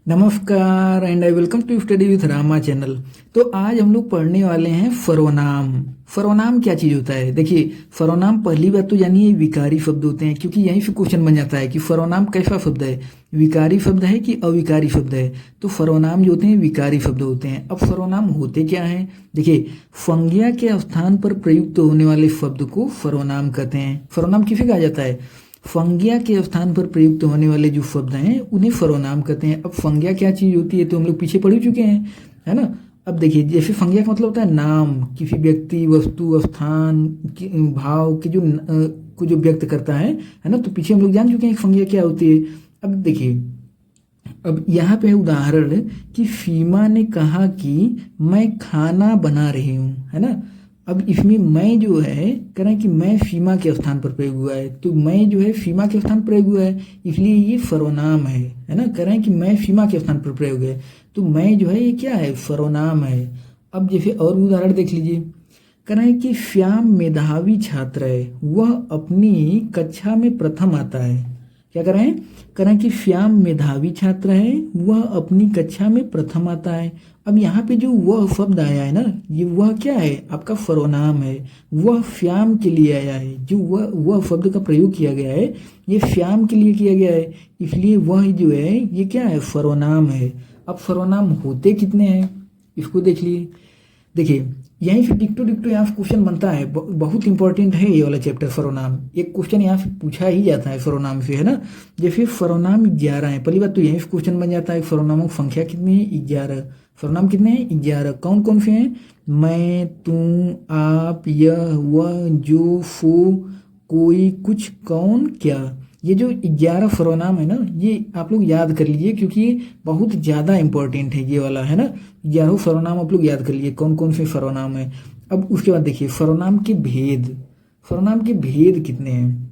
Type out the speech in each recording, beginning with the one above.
नमस्कार and I welcome to study with Rama channel. तो आज हम लोग पढ़ने वाले हैं सर्वनाम। सर्वनाम क्या चीज़ होता है? देखिए, सर्वनाम पहली बात तो जानिए विकारी शब्द होते हैं, क्योंकि यहीं से क्वेश्चन बन जाता है कि सर्वनाम कैसा शब्द है, विकारी शब्द है कि अविकारी शब्द है। तो सर्वनाम जो होते हैं विकारी शब्द होते हैं। अब सर्वनाम होते क्या हैं? देखिए, संज्ञा के स्थान पर प्रयुक्त होने वाले शब्द को सर्वनाम कहते हैं। सर्वनाम किसे कहा जाता है? संज्ञा के स्थान पर प्रयुक्त होने वाले जो शब्द हैं उन्हें सर्वनाम कहते हैं। अब संज्ञा क्या चीज़ होती है तो हम लोग पीछे पढ़ चुके हैं, है ना। अब देखिए, जैसे संज्ञा का मतलब होता है नाम, किसी व्यक्ति, वस्तु, स्थान, भाव की को जो व्यक्त करता है ना। तो पीछे हम लोग जान चुके हैं कि संज्ञा क्या होती है। अब देखिए, अब यहाँ पे उदाहरण कि सीमा ने कहा कि मैं खाना बना रही हूँ, है ना। अब इसमें मैं जो है कह रहे हैं कि मैं सीमा के स्थान पर प्रयोग हुआ है, तो मैं जो है सीमा के स्थान पर प्रयोग हुआ है, इसलिए ये सर्वनाम है ना। कह रहे हैं कि मैं सीमा के स्थान पर प्रयोग है, तो मैं जो है ये क्या है, सर्वनाम है। अब जैसे और उदाहरण देख लीजिए, कह रहे हैं कि श्याम मेधावी छात्र है, वह अपनी कक्षा में प्रथम आता है। क्या कर रहे हैं? कह रहे हैं कि श्याम मेधावी छात्र है, वह अपनी कक्षा में प्रथम आता है। अब यहाँ पे जो वह शब्द आया है ना, ये वह क्या है, आपका सर्वनाम है। वह श्याम के लिए आया है, जो वह शब्द का प्रयोग किया गया है ये श्याम के लिए किया गया है, इसलिए वह जो है ये क्या है, सर्वनाम है। अब सर्वनाम होते कितने हैं इसको देख लिए। देखिए, यहीं से डिक्टो डिक्टो यहाँ से क्वेश्चन बनता है, बहुत इंपॉर्टेंट है ये वाला चैप्टर सर्वनाम। एक क्वेश्चन यहाँ से पूछा ही जाता है सर्वनाम से, है ना। जैसे सर्वनाम 11 है, पहली बात तो यहीं से क्वेश्चन बन जाता है सर्वनामों की संख्या कितनी है, 11। सर्वनाम कितने हैं, 11। कौन कौन से हैं? मैं, तुम, आप, यह, वह, जो, सो, कोई, कुछ, कौन, क्या। ये जो 11 सर्वनाम है ना, ये आप लोग याद कर लीजिए, क्योंकि ये बहुत ज़्यादा इंपॉर्टेंट है ये वाला, है ना। 11 सर्वनाम आप लोग याद कर लीजिए कौन कौन से सर्वनाम है। अब उसके बाद देखिए सर्वनाम के भेद। सर्वनाम के भेद कितने हैं,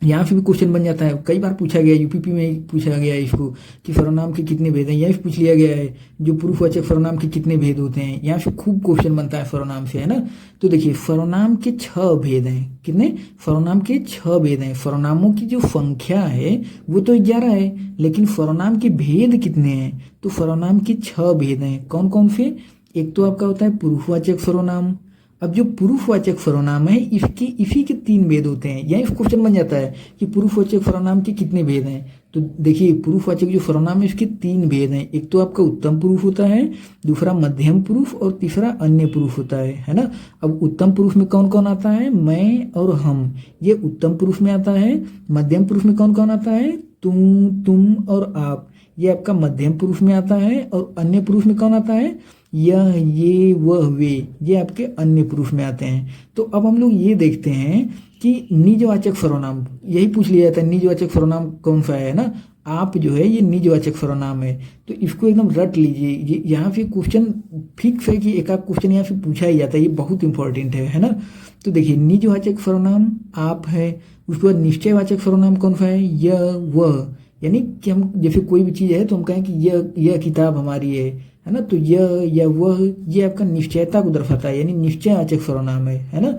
यहाँ से भी क्वेश्चन बन जाता है। कई बार पूछा गया, यूपीपी में पूछा गया है इसको कि सर्वनाम के कितने भेद हैं। यहाँ से पूछ लिया गया है जो पुरुषवाचक सर्वनाम के कितने भेद होते हैं, यहाँ से खूब क्वेश्चन बनता है सर्वनाम से, है ना। तो देखिए, सर्वनाम के 6 भेद हैं। कितने? सर्वनाम के 6 भेद हैं। सर्वनामों की जो संख्या है वो तो 11 है, लेकिन सर्वनाम के भेद कितने हैं? तो सर्वनाम के 6 भेद हैं। कौन कौन से? एक तो आपका होता है पुरुषवाचक सर्वनाम। अब जो पुरुषवाचक सर्वनाम है इसके इसी के 3 भेद होते हैं। यही क्वेश्चन बन जाता है कि पुरुषवाचक सर्वनाम के कितने भेद हैं। तो देखिए, पुरुषवाचक जो सर्वनाम है इसके 3 भेद हैं। एक तो आपका उत्तम पुरुष होता है, दूसरा मध्यम पुरुष और तीसरा अन्य पुरुष होता है ना। अब उत्तम पुरुष में कौन कौन आता है? मैं और हम, ये उत्तम पुरुष में आता है। मध्यम पुरुष में कौन कौन आता है? तुम और आप, ये आपका मध्यम पुरुष में आता है। और अन्य पुरुष में कौन आता है? यह, ये, वह, वे, ये आपके अन्य पुरुष में आते हैं। तो अब हम लोग ये देखते हैं कि निजवाचक सर्वनाम, यही पूछ लिया जाता है निजवाचक सर्वनाम कौन सा है ना। आप जो है ये निजवाचक सर्वनाम है, तो इसको एकदम रट लीजिए। ये यहाँ पे क्वेश्चन फिक्स है कि एक आध क्वेश्चन यहाँ से पूछा ही जाता है, ये बहुत इंपॉर्टेंट है ना। तो देखिए, निजवाचक सर्वनाम आप है। उसके बाद निश्चयवाचक सर्वनाम कौन सा है? यह, वह, यानी कि हम जैसे कोई भी चीज़ है तो हम कहें कि यह किताब हमारी है ना। तो यह या वह, ये आपका निश्चयता को दर्शाता है, यानी निश्चयवाचक सर्वनाम है ना।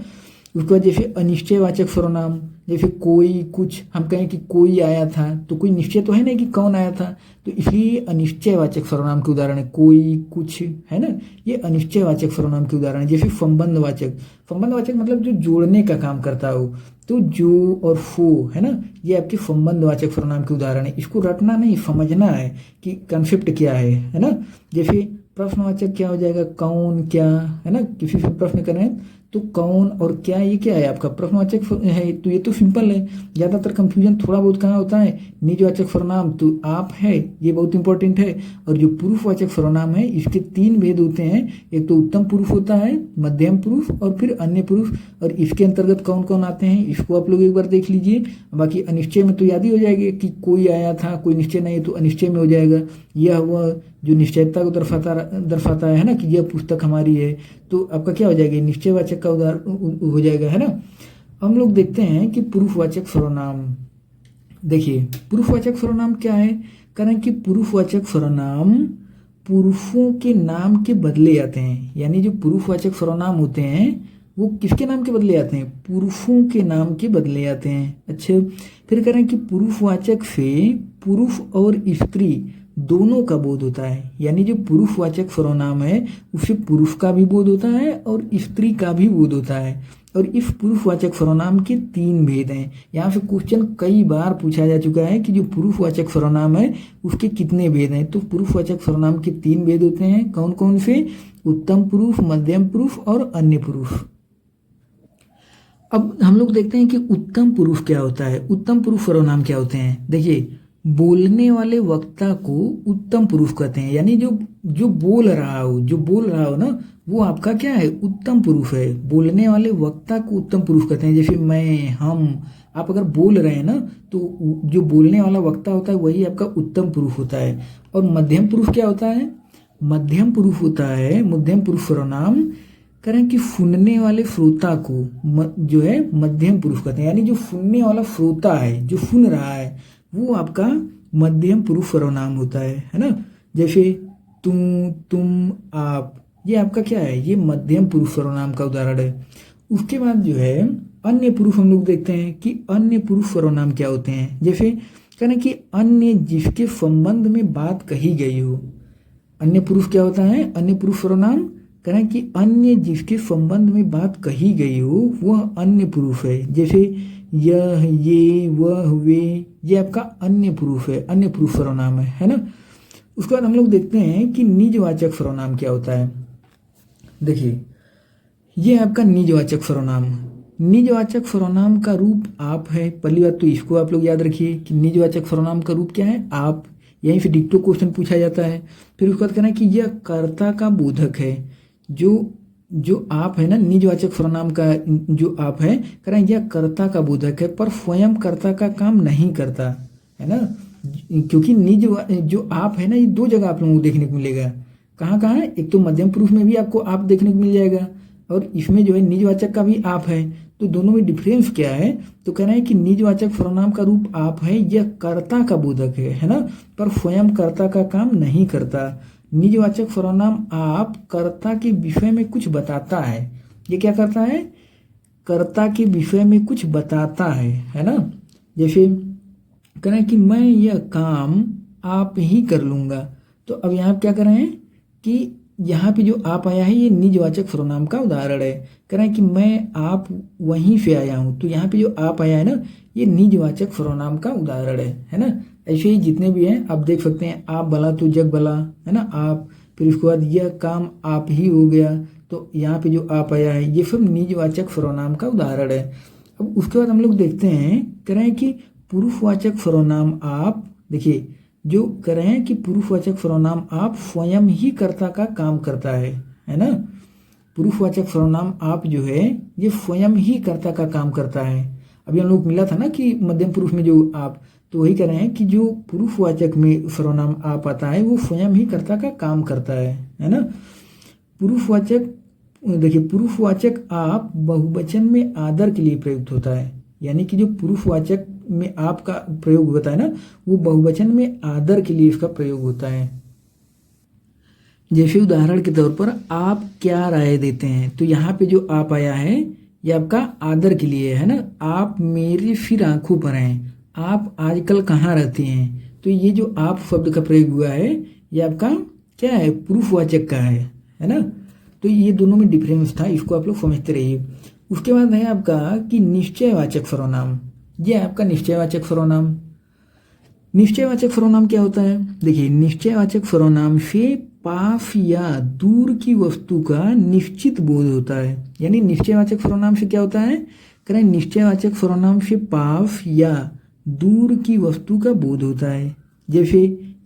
उसके बाद जैसे अनिश्चयवाचक सर्वनाम, जैसे कोई, कुछ, हम कहें कि कोई आया था, तो कोई निश्चय तो है नहीं कि कौन आया था, तो इसलिए अनिश्चयवाचक सर्वनाम के उदाहरण है कोई, कुछ, है ना। ये अनिश्चयवाचक सर्वनाम के उदाहरण है। जैसे संबंधवाचक, संबंधवाचक मतलब जो जोड़ने का काम करता हो, तो जो और फो, है ना, ये आपके संबंधवाचक सर्वनाम के उदाहरण है। इसको रटना नहीं, समझना है कि कंसेप्ट क्या है ना। जैसे प्रश्नवाचक क्या हो जाएगा? कौन, क्या, है ना। किसी से प्रश्न करें तो कौन और क्या, ये क्या है आपका प्रश्नवाचक है, तो ये तो सिंपल है। ज़्यादातर कंफ्यूजन थोड़ा बहुत कहाँ होता है? निजवाचक सर्वनाम तो आप है, ये बहुत इंपॉर्टेंट है। और जो पुरुषवाचक सर्वनाम है इसके 3 भेद होते हैं। एक तो उत्तम पुरुष होता है, मध्यम पुरुष और फिर अन्य पुरुष। और इसके अंतर्गत कौन कौन आते हैं इसको आप लोग एक बार देख लीजिए। बाकी अनिश्चय में तो याद ही हो जाएगा कि कोई आया था, कोई निश्चय नहीं, तो अनिश्चय में हो जाएगा यह, वह, जो निश्चयता को दर्शाता है ना, कि यह पुस्तक हमारी है, तो आपका क्या हो जाएगा? निश्चयवाचक का उदाहरण हो जाएगा, है ना। हम लोग देखते हैं कि पुरुषवाचक सर्वनाम। देखिए, पुरुषवाचक सर्वनाम क्या है? कारण कि पुरुषवाचक सर्वनाम पुरुषों के नाम के बदले आते हैं। यानी जो पुरुषवाचक सर्वनाम होते हैं वो किसके नाम के बदले आते हैं? पुरुषों के नाम के बदले आते हैं। अच्छा, फिर करें कि पुरुषवाचक से पुरुष और स्त्री दोनों का बोध होता है। यानी जो पुरुषवाचक सर्वनाम है उससे पुरुष का भी बोध होता है और स्त्री का भी बोध होता है। और इस पुरुषवाचक सर्वनाम के 3 भेद हैं। यहाँ से क्वेश्चन कई बार पूछा जा चुका है कि जो पुरुषवाचक सर्वनाम है उसके कितने भेद हैं। तो पुरुषवाचक सर्वनाम के 3 भेद होते हैं। कौन कौन से? उत्तम पुरुष, मध्यम पुरुष और अन्य पुरुष। अब हम लोग देखते हैं कि उत्तम पुरुष क्या होता है। उत्तम पुरुष सर्वनाम क्या होते हैं? देखिए, बोलने वाले वक्ता को उत्तम पुरुष कहते हैं। यानी जो बोल रहा हो ना, वो आपका क्या है? उत्तम पुरुष है। बोलने वाले वक्ता को उत्तम पुरुष कहते हैं। जैसे मैं, हम, आप अगर बोल रहे हैं ना, तो जो बोलने वाला वक्ता होता है वही आपका उत्तम पुरुष होता है। और मध्यम पुरुष क्या होता है? मध्यम पुरुष होता है, मध्यम पुरुष सर्वनाम करें कि सुनने वाले श्रोता को जो है मध्यम पुरुष कहते हैं। यानी जो सुनने वाला श्रोता है, जो सुन रहा है, वो आपका मध्यम पुरुष सर्वनाम होता है ना। जैसे तुम, आप, ये आपका क्या है? ये मध्यम पुरुष सर्वनाम का उदाहरण है। उसके बाद जो है अन्य पुरुष हम लोग देखते हैं कि अन्य पुरुष सर्वनाम क्या होते हैं। जैसे करें कि अन्य जिसके संबंध में बात कही गई हो। अन्य पुरुष क्या होता है? अन्य पुरुष सर्वनाम करें कि अन्य जिसके संबंध में बात कही गई हो वह अन्य पुरुष है। जैसे यह, ये, वह, वे, ये आपका अन्य पुरुष है, अन्य पुरुष सर्वनाम है ना। उसके बाद हम लोग देखते हैं कि निजवाचक सर्वनाम क्या होता है। देखिए, ये आपका निजवाचक सर्वनाम। निजवाचक सर्वनाम का रूप आप है। पहली बात तो इसको आप लोग याद रखिए कि निजवाचक सर्वनाम का रूप क्या है? आप। यहीं से डिक्टो क्वेश्चन पूछा जाता है। फिर उसके बाद कहना है कि यह कर्ता का बोधक है। जो आप है ना, निजवाचक सर्वनाम का जो आप है, करें यह कर्ता का बोधक है पर स्वयं कर्ता का काम नहीं करता है ना। क्योंकि जो आप है ना, ये 2 जगह आप लोगों को देखने को मिलेगा। कहाँ कहाँ? एक तो मध्यम पुरुष में भी आपको आप देखने को मिल जाएगा और इसमें जो है निजवाचक का भी आप है। तो दोनों में डिफरेंस क्या है? तो कह रहे हैं कि निजवाचक सर्वनाम का रूप आप है, यह कर्ता का बोधक है ना, पर स्वयं कर्ता का काम नहीं करता। निजवाचक सर्वनाम आप कर्ता के विषय में कुछ बताता है। ये क्या करता है? कर्ता के विषय में कुछ बताता है ना। जैसे करें कि मैं यह काम आप ही कर लूँगा। तो अब यहाँ क्या कर रहे हैं कि यहाँ पे जो आप आया है ये निजवाचक सर्वनाम का उदाहरण है। करें कि मैं, आप वहीं से आया हूँ। तो यहाँ पे जो आप आया है ना, ये निजवाचक सर्वनाम का उदाहरण है ना। ऐसे ही जितने भी हैं आप देख सकते हैं। आप भला तो जग भला, है ना, आप। फिर उसके बाद यह काम आप ही हो गया। तो यहाँ पे जो आप आया है ये सब निजवाचक सर्वनाम का उदाहरण है। अब उसके बाद हम लोग देखते हैं, करें कि पुरुषवाचक सर्वनाम आप। देखिए, जो करें हैं कि पुरुषवाचक सर्वनाम आप स्वयं ही कर्ता का काम करता है ना। पुरुषवाचक सर्वनाम आप जो है ये स्वयं ही कर्ता का काम करता है। अभी हम लोग मिला था ना कि मध्यम पुरुष में जो आप, तो वही कह रहे हैं कि जो पुरुषवाचक में सर्वनाम आप आता है वो स्वयं ही कर्ता का काम करता है ना। पुरुषवाचक, देखिए, पुरुषवाचक आप बहुवचन में आदर के लिए प्रयुक्त होता है। यानी कि जो पुरुषवाचक में आपका प्रयोग होता है ना, वो बहुवचन में आदर के लिए इसका प्रयोग होता है। जैसे उदाहरण के तौर पर आप क्या राय देते हैं, तो यहाँ पे जो आप आया है ये आपका आदर के लिए है ना। आप मेरी फिर आंखों पर हैं। आप आजकल कहाँ रहते हैं। तो ये जो आप शब्द का प्रयोग हुआ है ये आपका क्या है? पुरुषवाचक का है ना। तो ये दोनों में डिफरेंस था, इसको आप लोग समझते रहिए। उसके बाद है आपका कि निश्चयवाचक सर्वनाम। ये आपका निश्चयवाचक सर्वनाम। निश्चयवाचक सर्वनाम क्या होता है? देखिए, निश्चयवाचक सर्वनाम से पास या दूर की वस्तु का निश्चित बोध होता है। यानी निश्चयवाचक सर्वनाम से क्या होता है? करें, निश्चयवाचक सर्वनाम से पास या दूर की वस्तु का बोध होता है। जैसे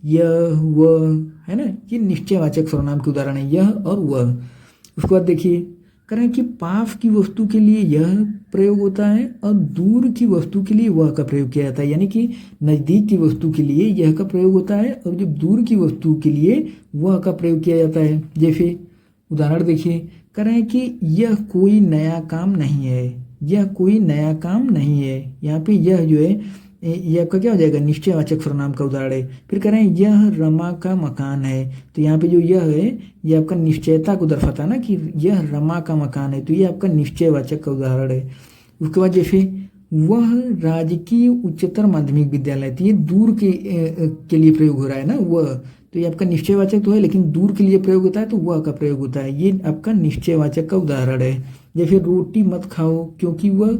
यह, वह, है ना, ये निश्चयवाचक सर्वनाम के उदाहरण है, यह और वह। उसके बाद देखिए, करें कि पास की वस्तु के लिए यह प्रयोग होता है और दूर की वस्तु के लिए वह का प्रयोग किया जाता है। यानी कि नज़दीक की वस्तु के लिए यह का प्रयोग होता है और जब दूर की वस्तु के लिए वह का प्रयोग किया जाता है। जैसे उदाहरण देखिए, करें कि यह कोई नया काम नहीं है। यह कोई नया काम नहीं है। यहाँ पे यह जो है ये आपका क्या हो जाएगा? निश्चयवाचक सर्वनाम का उदाहरण है। फिर कह रहे हैं यह रमा का मकान है। तो यहाँ पे जो यह है ये आपका निश्चयता को दर्शाता है ना कि यह रमा का मकान है। तो ये आपका निश्चयवाचक का उदाहरण है। उसके बाद जैसे वह राजकीय उच्चतर माध्यमिक विद्यालय, तो ये दूर के लिए प्रयोग हो रहा है ना वह, तो ये आपका निश्चयवाचक तो है लेकिन दूर के लिए प्रयोग होता है तो वह का प्रयोग होता है, ये आपका निश्चयवाचक का उदाहरण है। जैसे रोटी मत खाओ क्योंकि वह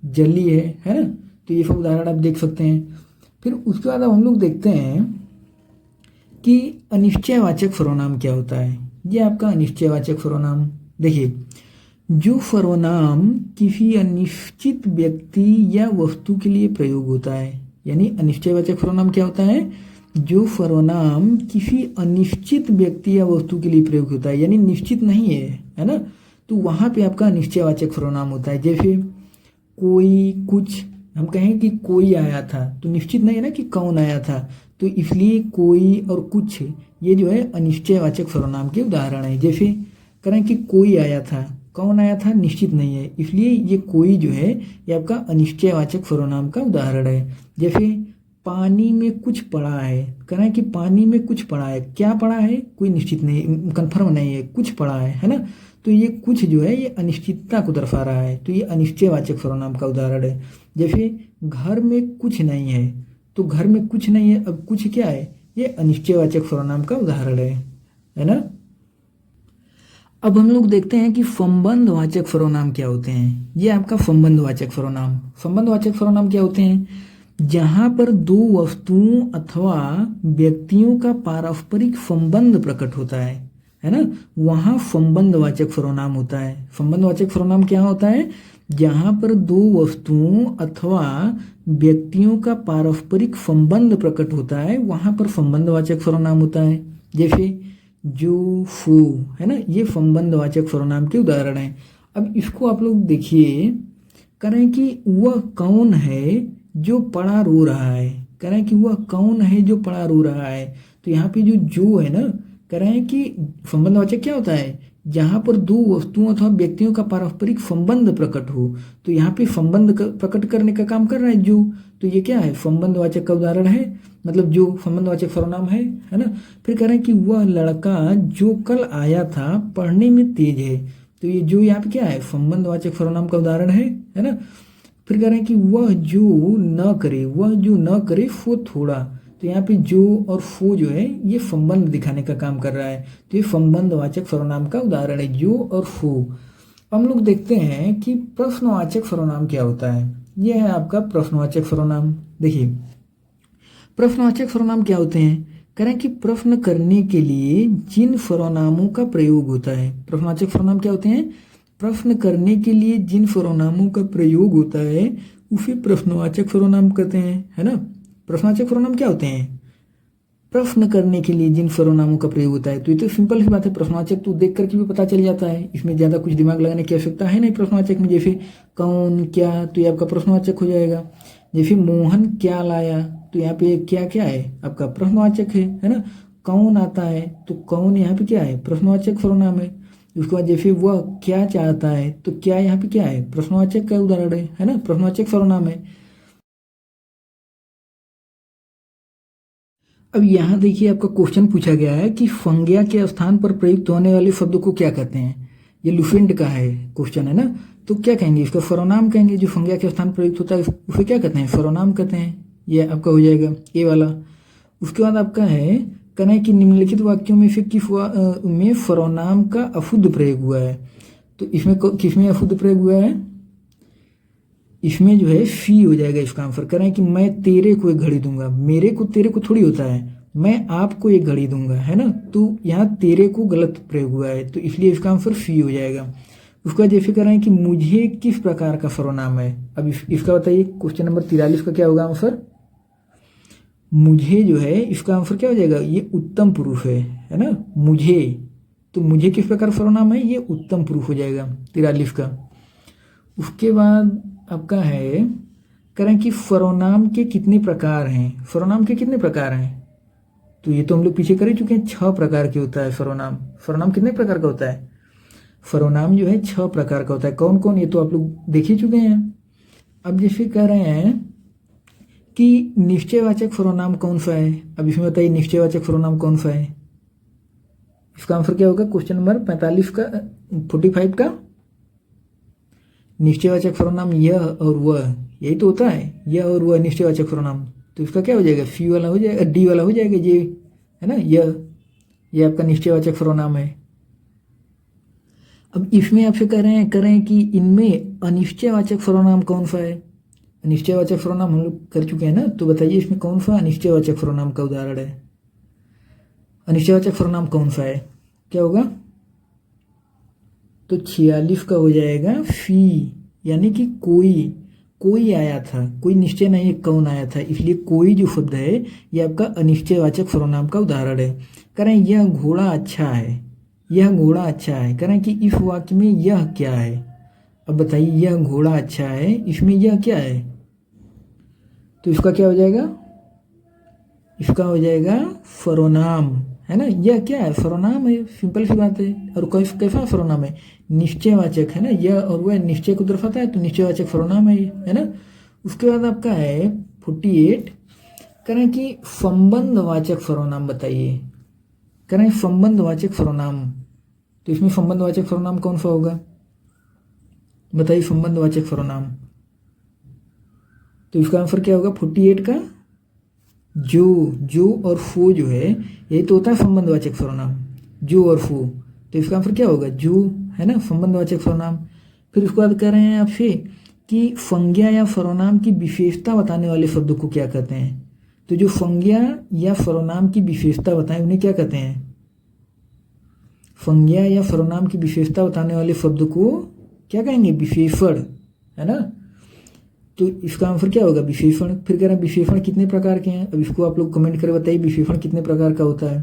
जली है ना, तो ये सब उदाहरण आप देख सकते हैं। फिर उसके बाद हम लोग देखते हैं कि अनिश्चयवाचक सर्वनाम क्या होता है। ये आपका अनिश्चयवाचक सर्वनाम, देखिए जो सर्वनाम किसी अनिश्चित व्यक्ति या वस्तु के लिए प्रयोग होता है, यानी अनिश्चयवाचक सर्वनाम क्या होता है, जो सर्वनाम किसी अनिश्चित व्यक्ति या वस्तु के लिए प्रयोग होता है, यानी निश्चित नहीं है ना, तो वहाँ पे आपका अनिश्चयवाचक सर्वनाम होता है। जैसे कोई, कुछ, हम कहें कि कोई आया था तो निश्चित नहीं है ना कि कौन आया था, तो इसलिए कोई और कुछ ये जो है अनिश्चयवाचक सर्वनाम के उदाहरण है। जैसे करें कि कोई आया था, कौन आया था निश्चित नहीं है, इसलिए ये कोई जो है ये आपका अनिश्चयवाचक सर्वनाम का उदाहरण है। जैसे पानी में कुछ पड़ा है, करें कि पानी में कुछ पड़ा है, क्या पड़ा है कोई निश्चित नहीं, कन्फर्म नहीं है, कुछ पड़ा है ना, तो ये कुछ जो है ये अनिश्चितता को दर्शा रहा है, तो ये अनिश्चयवाचक सर्वनाम का उदाहरण है। जैसे घर में कुछ नहीं है, तो घर में कुछ नहीं है, अब कुछ क्या है, ये अनिश्चयवाचक सर्वनाम का उदाहरण है ना। अब हम लोग देखते हैं कि संबंधवाचक सर्वनाम क्या होते हैं। ये आपका संबंधवाचक सर्वनाम, संबंधवाचक सर्वनाम क्या होते हैं, जहां पर दो वस्तुओं अथवा व्यक्तियों का पारस्परिक संबंध प्रकट होता है ना, वहां संबंधवाचक सर्वनाम होता है। संबंधवाचक सर्वनाम क्या होता है, जहां पर दो वस्तुओं अथवा व्यक्तियों का पारस्परिक संबंध प्रकट होता है, वहां पर संबंधवाचक सर्वनाम होता है। जैसे जो, फो, है ना, ये संबंधवाचक सर्वनाम के उदाहरण हैं। अब इसको आप लोग देखिए, करें कि वह कौन है जो पड़ा रो रहा है, करें कि वह कौन है जो पड़ा रो रहा है, तो यहाँ पे जो है ना, करें कि संबंधवाचक क्या होता है, जहाँ पर दो वस्तुओं अथवा व्यक्तियों का पारस्परिक संबंध प्रकट हो, तो यहाँ पे संबंध प्रकट करने का काम कर रहा है जो, तो ये क्या है, संबंधवाचक का उदाहरण है, मतलब जो संबंधवाचक सर्वनाम है ना। फिर कह रहे हैं कि वह लड़का जो कल आया था पढ़ने में तेज है, तो ये जो यहाँ पे क्या है, संबंधवाचक सर्वनाम का उदाहरण है ना। फिर कह रहे हैं कि वह जो न करे, वह जो न करे वो थोड़ा, तो यहाँ पे जो और फो जो है ये संबंध दिखाने का काम कर रहा है, तो ये संबंधवाचक सर्वनाम का उदाहरण है, जो और फो। हम लोग देखते हैं कि प्रश्नवाचक सर्वनाम क्या होता है। यह है आपका प्रश्नवाचक सर्वनाम। देखिए प्रश्नवाचक सर्वनाम क्या होते हैं, करें कि प्रश्न करने के लिए जिन सर्वनामों का प्रयोग होता है। प्रश्नवाचक सर्वनाम क्या होते हैं, प्रश्न करने के लिए जिन सर्वनामों का प्रयोग होता है उसे प्रश्नवाचक सर्वनाम कहते हैं, है ना। प्रश्नवाचक सर्वनाम क्या होते हैं, प्रश्न करने के लिए जिन सर्वनामों का प्रयोग होता है, तो ये तो सिंपल सी बात है, प्रश्नवाचक तो देख करके भी पता चल जाता है, इसमें ज़्यादा कुछ दिमाग लगाने की आवश्यकता है नहीं प्रश्नवाचक में। जैसे कौन, क्या, तो ये आपका प्रश्नवाचक हो जाएगा। जैसे मोहन क्या लाया, तो यहाँ पे क्या क्या है, आपका प्रश्नवाचक है ना। कौन आता है, तो कौन यहाँ पे क्या है, प्रश्नवाचक सर्वनाम है। उसके बाद जैसे वह क्या चाहता है, तो क्या यहाँ पे क्या है, प्रश्नवाचक का उदाहरण है ना, प्रश्नवाचक सर्वनाम है। अब यहाँ देखिए आपका क्वेश्चन पूछा गया है कि संज्ञा के स्थान पर प्रयुक्त होने वाले शब्द को क्या कहते हैं। ये लुसेंट का है क्वेश्चन है ना, तो क्या कहेंगे, इसका सर्वनाम कहेंगे। जो संज्ञा के स्थान पर प्रयुक्त होता है उसे क्या कहते हैं, सर्वनाम कहते हैं। ये आपका हो जाएगा ए वाला। उसके बाद आपका है, कहना है कि निम्नलिखित वाक्यों में से किस में सर्वनाम का अशुद्ध प्रयोग हुआ है, तो इसमें किसमें अशुद्ध प्रयोग हुआ है, इसमें जो है सी हो जाएगा इसका आंसर। कह रहे हैं कि मैं तेरे को एक घड़ी दूंगा, मेरे को तेरे को थोड़ी होता है, मैं आपको एक घड़ी दूंगा, है ना, तो यहाँ तेरे को गलत प्रयोग हुआ है, तो इसलिए इसका आंसर सी हो जाएगा। उसका जैसे कह रहे हैं कि मुझे किस प्रकार का सर्वनाम है। अब इसका बताइए क्वेश्चन नंबर 43 का क्या होगा आंसर, मुझे जो है इसका आंसर क्या हो जाएगा, ये उत्तम पुरुष है ना, मुझे, तो मुझे किस प्रकार सर्वनाम है, ये उत्तम पुरुष हो जाएगा 43 का। उसके बाद आपका है, करें कि सर्वनाम के कितने प्रकार हैं, सर्वनाम के कितने प्रकार हैं, तो ये तो हम लोग पीछे कर ही चुके हैं, 6 प्रकार के होता है सर्वनाम। सर्वनाम कितने प्रकार का होता है, सर्वनाम जो है 6 प्रकार का होता है। कौन कौन, ये तो आप लोग देख ही चुके हैं। अब जैसे कह रहे हैं कि निश्चयवाचक सर्वनाम कौन सा है, अब इसमें बताइए निश्चयवाचक सर्वनाम कौन सा है। इसका आंसर क्या होगा, क्वेश्चन नंबर 45 का, निश्चयवाचक सर्वनाम यह और वह, यही तो होता है, यह और वह निश्चयवाचक सर्वनाम। तो इसका क्या हो जाएगा, फी वाला हो जाएगा, डी वाला हो जाएगा ये, है ना, यह आपका निश्चयवाचक सर्वनाम है। अब इसमें आपसे करें कि इनमें अनिश्चयवाचक सर्वनाम कौन सा है। अनिश्चयवाचक सर्वनाम हम लोग कर चुके हैं ना, तो बताइए इसमें कौन सा अनिश्चयवाचक सर्वनाम का उदाहरण है। अनिश्चयवाचक सर्वनाम कौन सा है, क्या होगा, तो 46 का हो जाएगा फी, यानी कि कोई आया था, कोई निश्चय नहीं है कौन आया था, इसलिए कोई जो शब्द है ये आपका अनिश्चयवाचक सर्वनाम का उदाहरण है। करें यह घोड़ा अच्छा है, यह घोड़ा अच्छा है, करें कि इस वाक्य में यह क्या है। अब बताइए यह घोड़ा अच्छा है, इसमें यह क्या है, तो इसका क्या हो जाएगा, इसका हो जाएगा सर्वनाम, है ना। यह क्या है, सर्वनाम है, सिंपल सी बात है। और कैसा सर्वनाम है, निश्चयवाचक, है ना, यह और वह निश्चय को दर्शाता है, तो निश्चयवाचक सर्वनाम है ये, है ना। उसके बाद आपका है 48, करें कि संबंधवाचक सर्वनाम बताइए, करें संबंधवाचक सर्वनाम। तो इसमें संबंधवाचक सर्वनाम कौन सा होगा, बताइए संबंधवाचक सर्वनाम। तो इसका आंसर क्या होगा 48 का, जो और फो जो है, यही तो होता है संबंधवाचक सर्वनाम, जो और फो। तो इसका आंसर क्या होगा, जो, है ना, संबंधवाचक सर्वनाम। फिर उसके बाद कह रहे हैं आपसे कि संज्ञा या सर्वनाम की विशेषता बताने वाले शब्द को क्या कहते हैं। तो जो संज्ञा या सर्वनाम की विशेषता बताएं उन्हें क्या कहते हैं, संज्ञा या सर्वनाम की विशेषता बताने वाले शब्द को क्या कहेंगे, विशेषण, है ना। तो इसका आंसर क्या होगा, विशेषण। फिर कह रहे हैं विशेषण कितने प्रकार के हैं, अब इसको आप लोग कमेंट करके बताइए विशेषण कितने प्रकार का होता है।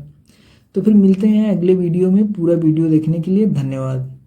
तो फिर मिलते हैं अगले वीडियो में, पूरा वीडियो देखने के लिए धन्यवाद।